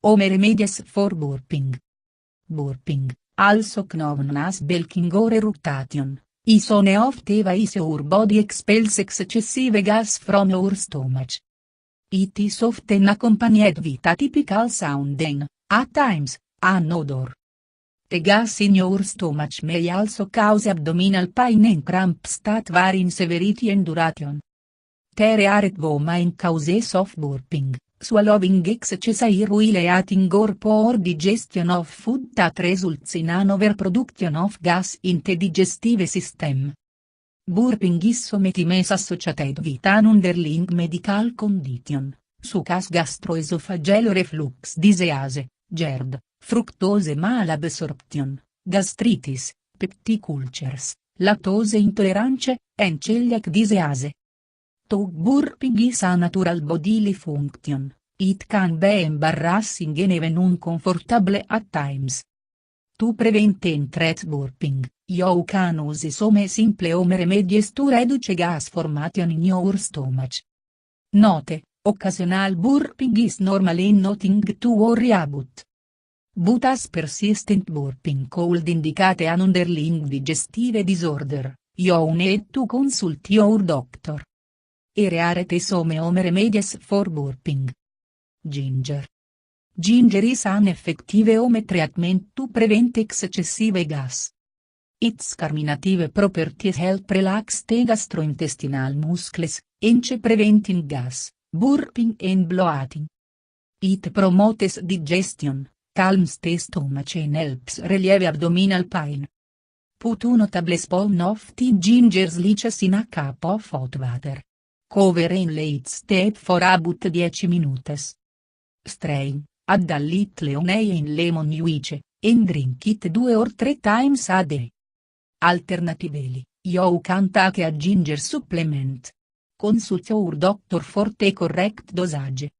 Home remedies for burping. Burping, also known as belching or eructation, is one of the ways our body expels excessive gas from our stomach. It is often accompanied with a typical sound and, at times, an odor. The gas in your stomach may also cause abdominal pain and cramps that vary in severity and duration. There are two main causes of burping: swallowing excess air while eating or poor digestion of food that results in an overproduction of gas in the digestive system. Burping is sometimes associated with an underlying medical condition, such as gastroesophageal reflux disease, GERD, fructose malabsorption, gastritis, peptic ulcers, lactose intolerance, and celiac disease. Though burping is a natural bodily function, it can be embarrassing and even uncomfortable at times. To prevent and treat burping, you can use some simple home remedies to reduce gas formation in your stomach. Note: occasional burping is normally nothing to worry about. But as persistent burping could indicate an underlying digestive disorder, you need to consult your doctor. Here are some home remedies for burping. Ginger. Ginger is an effective home treatment to prevent excessive gas. Its carminative properties help relax the gastrointestinal muscles, hence preventing gas, burping and bloating. It promotes digestion, calms the stomach and helps relieve abdominal pain. Put a notable spoon of the ginger slices in a cup of hot water. Cover and let it steep for about 10 minutes. Strain, add a little honey and lemon juice, and drink it 2 or 3 times a day. Alternatively, you can take a ginger supplement. Consult your doctor for the correct dosage.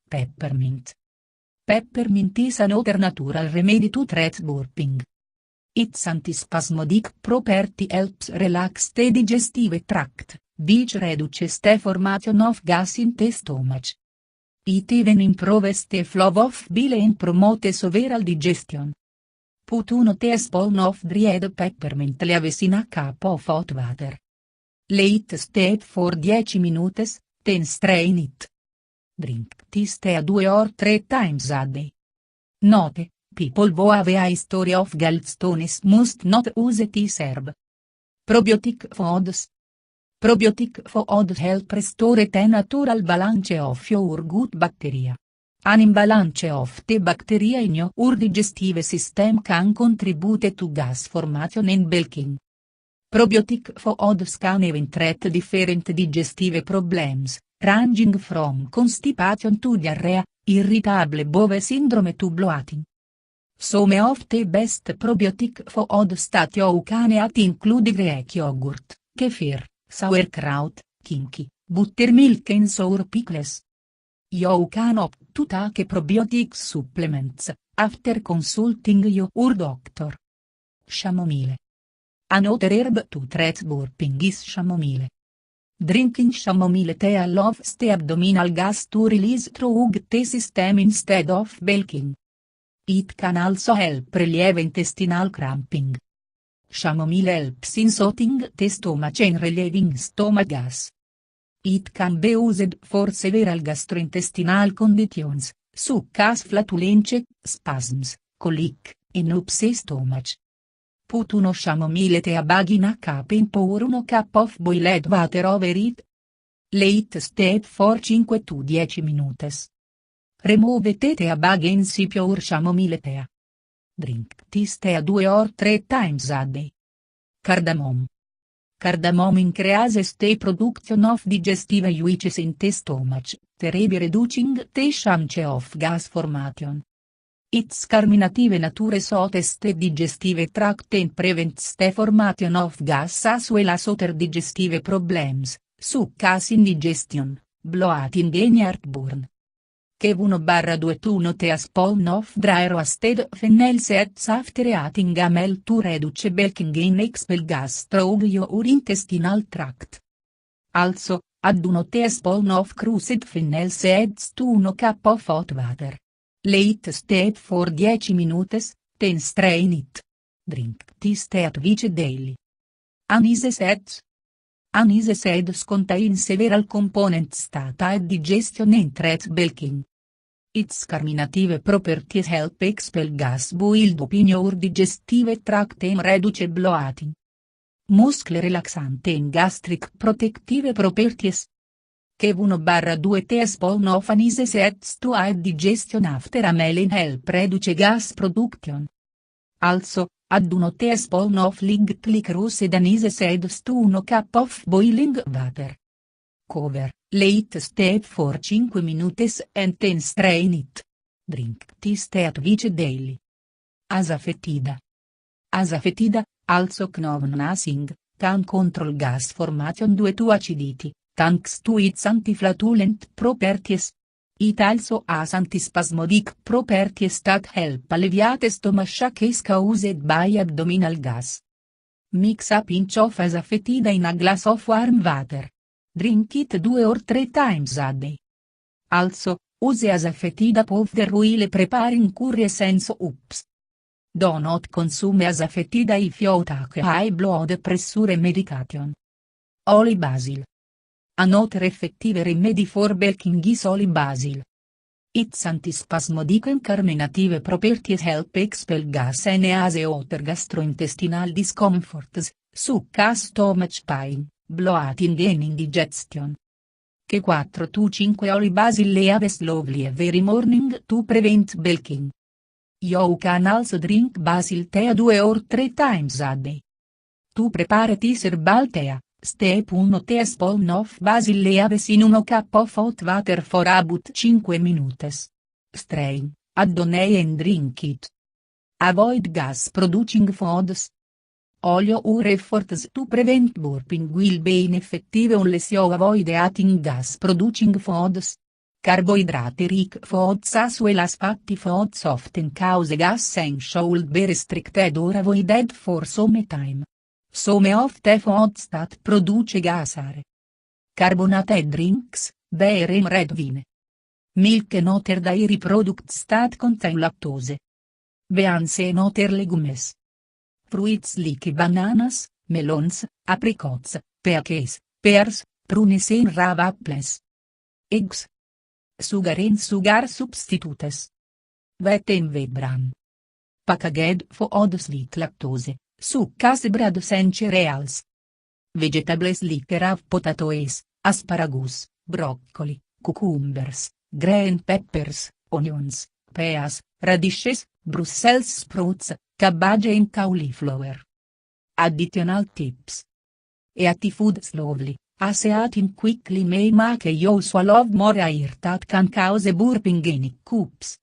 Peppermint. Peppermint is another natural remedy to treat burping. Its antispasmodic property helps relax the digestive tract, which reduces the formation of gas in the stomach. It even improves the flow of bile and promotes overall digestion. Put a teaspoon of dried peppermint leaves in a cup of hot water. Let it steep for 10 minutes, then strain it. Drink this tea 2 or 3 times a day. Note: people who have a history of gallstones must not use this herb. Probiotic foods. Probiotic foods help restore the natural balance of your gut bacteria. An imbalance of the bacteria in your digestive system can contribute to gas formation and bulking. Probiotic foods can even treat different digestive problems, ranging from constipation to diarrhea, irritable bowel syndrome to bloating. Some of the best probiotic foods that you can eat include Greek yogurt, kefir, sauerkraut, kimchi, buttermilk and sour pickles. You can opt to take probiotic supplements, after consulting your doctor. Chamomile. Another herb to treat burping is chamomile. Drinking chamomile tea allows the abdominal gas to release through the system instead of bulking. It can also help relieve intestinal cramping. Chamomile helps in soothing the stomach and relieving stomach gas. It can be used for several gastrointestinal conditions, such as flatulence, spasms, colic, and upset stomach. Put uno chamomile tea bag in a cup and pour 1 cup of boiled water over it. Let it steep for 5 to 10 minutes. Remove the tea bag and sip your chamomile tea. Drink this tea 2 or 3 times a day. Cardamom. Cardamom increases the production of digestive juices in the stomach, thereby reducing the chance of gas formation. Its carminative nature soothes the digestive tract and prevents the formation of gas as well as other digestive problems, such as indigestion, bloating and heartburn. Kev 1/2 teaspoon of dry roasted fennel seeds after eating a meal to reduce bulking and expel gas through your intestinal tract. Also, add 1 teaspoon of crushed fennel seeds to 1 cup of hot water. Late step for 10 minutes, then strain it. Drink this tea twice daily. Anise seeds. Anise seeds contain several components that aid digestion and treat bulking. Its carminative properties help expel gas build up in your digestive tract and reduce bloating. Muscle relaxante and gastric protective properties. Kev 1/2 teaspoon of anise seeds to aid digestion after a meal and help reduce gas production. Also, add 1 teaspoon of lightly roasted anise seeds to 1 cup of boiling water. Cover, late step for 5 minutes and then strain it. Drink this tea twice daily. Asafoetida. Asafoetida, also known as ing, can control gas formation due to acidity, thanks to its antiflatulent properties. It also has antispasmodic properties that help alleviate stomachache caused by abdominal gas. Mix a pinch of asafoetida in a glass of warm water. Drink it 2 or 3 times a day. Also, use asafoetida powder while preparing curry essence soups. Do not consume asafoetida if you take high blood pressure medication. Holy basil. Another effective remedy for bulking is holy basil. Its antispasmodic and carminative properties help expel gas and ease other gastrointestinal discomforts, such as stomach pain, bloating and indigestion. Che 4-5 holy basil leaves slowly every morning to prevent bulking. You can also drink basil tea 2 or 3 times a day. To prepare this herbal tea, step 1 teaspoon of basil leaves in 1 cup of hot water for about 5 minutes. Strain, add honey and drink it. Avoid gas-producing foods. All your efforts to prevent burping will be ineffective unless you avoid eating gas-producing foods. Carbohydrate-rich foods as well as fatty foods often cause gas and should be restricted or avoided for some time. Some of the foods that produce gas are carbonated drinks, beer and red wine. Milk and other dairy products that contain lactose. Beans and other legumes. Fruits like bananas, melons, apricots, peaches, pears, prunes and raw apples. Eggs. Sugar and sugar substitutes. Wheat and wheat bran. Packaged foods with lactose, such as bread and cereals. Vegetables like raw potatoes, asparagus, broccoli, cucumbers, green peppers, onions, peas, radishes, Brussels sprouts, cabbage and cauliflower. Additional tips. Eat food slowly, as eating quickly may make you swallow more air that can cause burping and hiccups.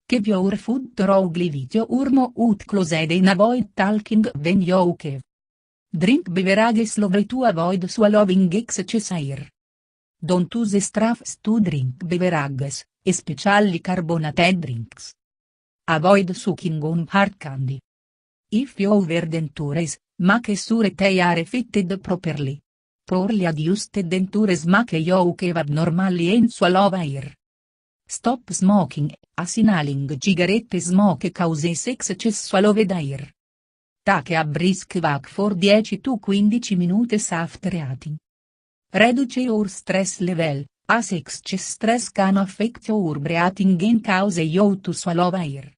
Keep your food thoroughly with your mouth closed and avoid talking when you chew. Drink beverages slowly to avoid swallowing excess air. Don't use straws to drink beverages, especially carbonated drinks. Avoid sucking on hard candy. If your dentures, make sure they are fitted properly. Poorly adjusted dentures make you chew abnormally and swallow air. Stop smoking, as inhaling cigarette smoke causes excess swallowed air. Take a brisk walk for 10 to 15 minutes after eating. Reduce your stress level, as excess stress can affect your breathing and cause you to swallow air.